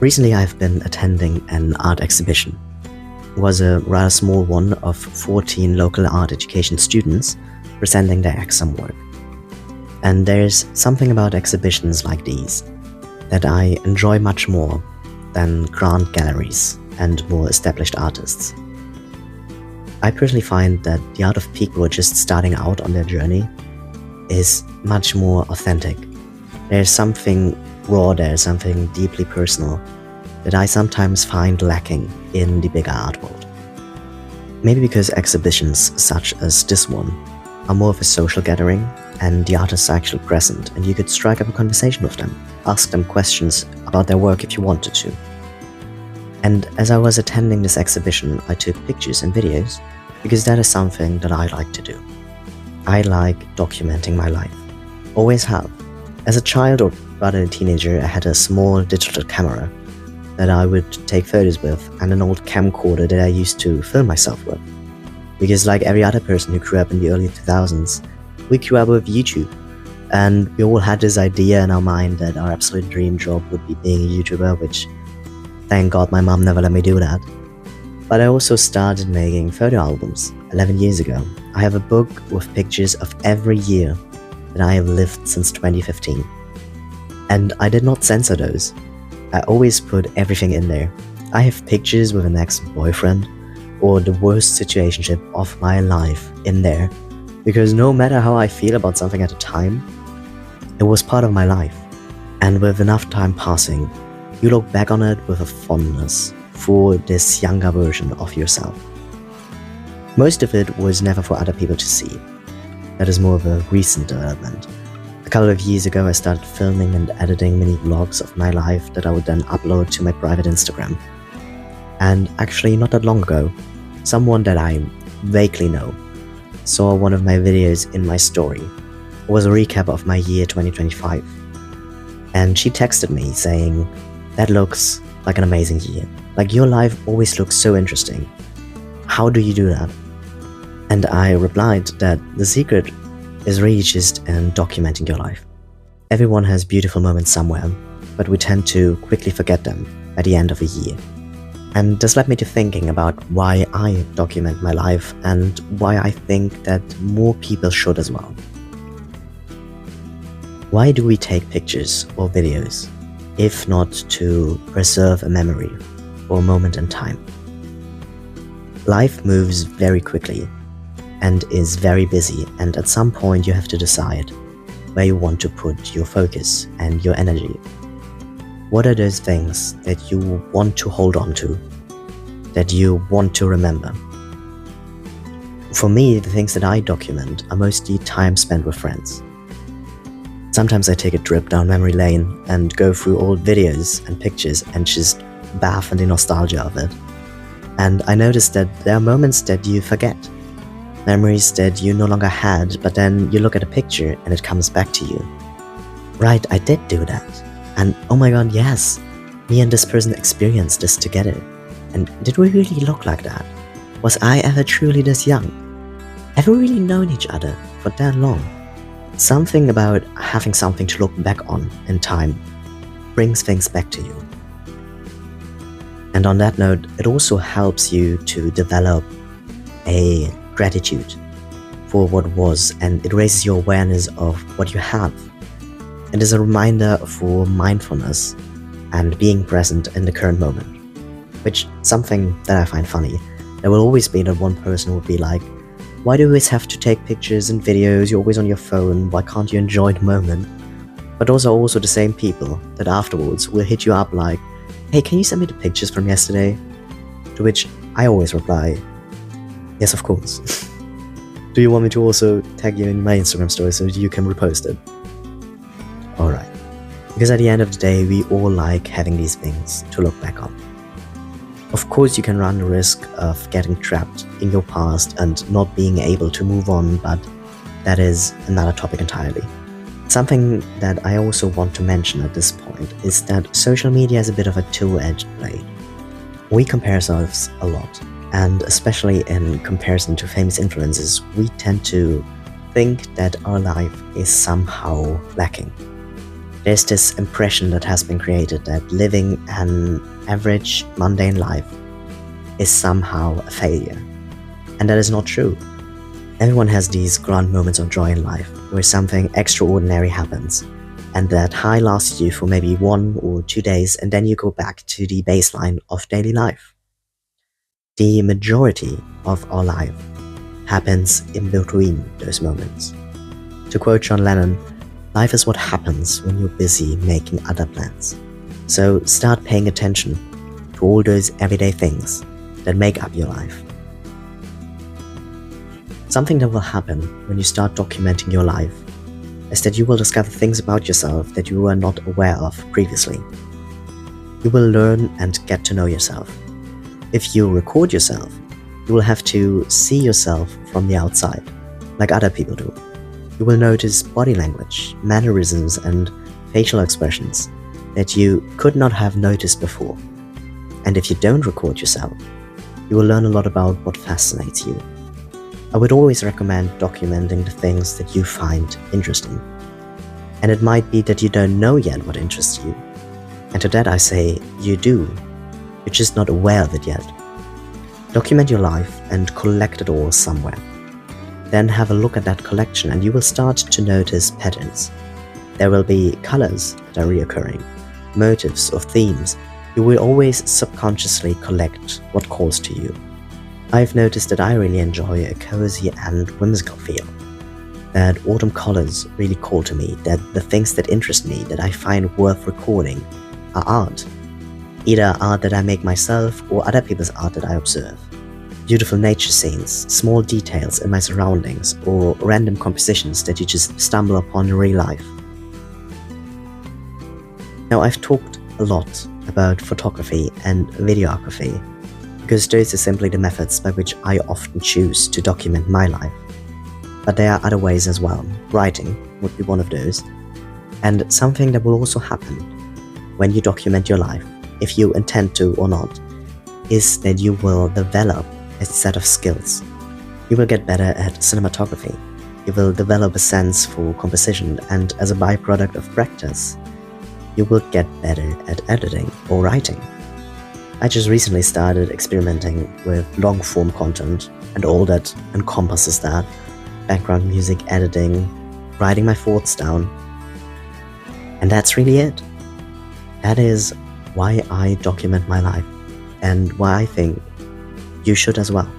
Recently, I've been attending an art exhibition. It was a rather small one of 14 local art education students presenting their exam work. And there's something about exhibitions like these that I enjoy much more than grand galleries and more established artists. I personally find that the art of people just starting out on their journey is much more authentic. There's something raw there, something deeply personal that I sometimes find lacking in the bigger art world. Maybe because exhibitions such as this one are more of a social gathering and the artists are actually present and you could strike up a conversation with them, ask them questions about their work if you wanted to. And as I was attending this exhibition, I took pictures and videos because that is something that I like to do. I like documenting my life. Always have. As a child, or rather a teenager, I had a small digital camera that I would take photos with and an old camcorder that I used to film myself with. Because like every other person who grew up in the early 2000s, we grew up with YouTube. And we all had this idea in our mind that our absolute dream job would be being a YouTuber, which thank God my mom never let me do that. But I also started making photo albums 11 years ago. I have a book with pictures of every year that I have lived since 2015. And I did not censor those. I always put everything in there. I have pictures with an ex-boyfriend or the worst situationship of my life in there, because no matter how I feel about something at the time, it was part of my life. And with enough time passing, you look back on it with a fondness for this younger version of yourself. Most of it was never for other people to see. That is more of a recent development. A couple of years ago, I started filming and editing mini vlogs of my life that I would then upload to my private Instagram. And actually, not that long ago, someone that I vaguely know saw one of my videos in my story. It was a recap of my year 2025. And she texted me saying, "That looks like an amazing year. Like your life always looks so interesting. How do you do that?" And I replied that the secret is really just in documenting your life. Everyone has beautiful moments somewhere, but we tend to quickly forget them at the end of a year. And this led me to thinking about why I document my life and why I think that more people should as well. Why do we take pictures or videos, if not to preserve a memory or a moment in time? Life moves very quickly and is very busy, and at some point you have to decide where you want to put your focus and your energy. What are those things that you want to hold on to, that you want to remember? For me, the things that I document are mostly time spent with friends. Sometimes I take a trip down memory lane and go through old videos and pictures and just bath in the nostalgia of it. And I noticed that there are moments that you forget. Memories that you no longer had, but then you look at a picture and it comes back to you. Right, I did do that. And oh my god, yes, me and this person experienced this together. And did we really look like that? Was I ever truly this young? Have we really known each other for that long? Something about having something to look back on in time brings things back to you. And on that note, it also helps you to develop a gratitude for what was, and it raises your awareness of what you have. It is a reminder for mindfulness and being present in the current moment, which something that I find funny. There will always be that one person who will be like, "Why do you always have to take pictures and videos? You're always on your phone. Why can't you enjoy the moment?" But those are also the same people that afterwards will hit you up like, "Hey, can you send me the pictures from yesterday?" To which I always reply, "Yes, of course." "Do you want me to also tag you in my Instagram story so you can repost it?" Alright. Because at the end of the day, we all like having these things to look back on. Of course, you can run the risk of getting trapped in your past and not being able to move on, but that is another topic entirely. Something that I also want to mention at this point is that social media is a bit of a two-edged blade. We compare ourselves a lot, and especially in comparison to famous influencers, we tend to think that our life is somehow lacking. There's this impression that has been created that living an average, mundane life is somehow a failure. And that is not true. Everyone has these grand moments of joy in life where something extraordinary happens, and that high lasts you for maybe 1 or 2 days, and then you go back to the baseline of daily life. The majority of our life happens in between those moments. To quote John Lennon, life is what happens when you're busy making other plans. So start paying attention to all those everyday things that make up your life. Something that will happen when you start documenting your life is that you will discover things about yourself that you were not aware of previously. You will learn and get to know yourself. If you record yourself, you will have to see yourself from the outside, like other people do. You will notice body language, mannerisms, and facial expressions that you could not have noticed before. And if you don't record yourself, you will learn a lot about what fascinates you. I would always recommend documenting the things that you find interesting. And it might be that you don't know yet what interests you. And to that I say, you do. You're just not aware of it yet. Document your life and collect it all somewhere. Then have a look at that collection and you will start to notice patterns. There will be colors that are reoccurring, motives or themes. You will always subconsciously collect what calls to you. I've noticed that I really enjoy a cozy and whimsical feel. That autumn colors really call to me, that the things that interest me, that I find worth recording, are art. Either art that I make myself or other people's art that I observe. Beautiful nature scenes, small details in my surroundings, or random compositions that you just stumble upon in real life. Now, I've talked a lot about photography and videography, because those are simply the methods by which I often choose to document my life. But there are other ways as well. Writing would be one of those. And something that will also happen when you document your life, if you intend to or not, is that you will develop a set of skills. You will get better at cinematography. You will develop a sense for composition, and as a byproduct of practice, you will get better at editing or writing. I just recently started experimenting with long-form content and all that encompasses that. Background music editing, writing my thoughts down. And that's really it. That is why I document my life, and why I think you should as well.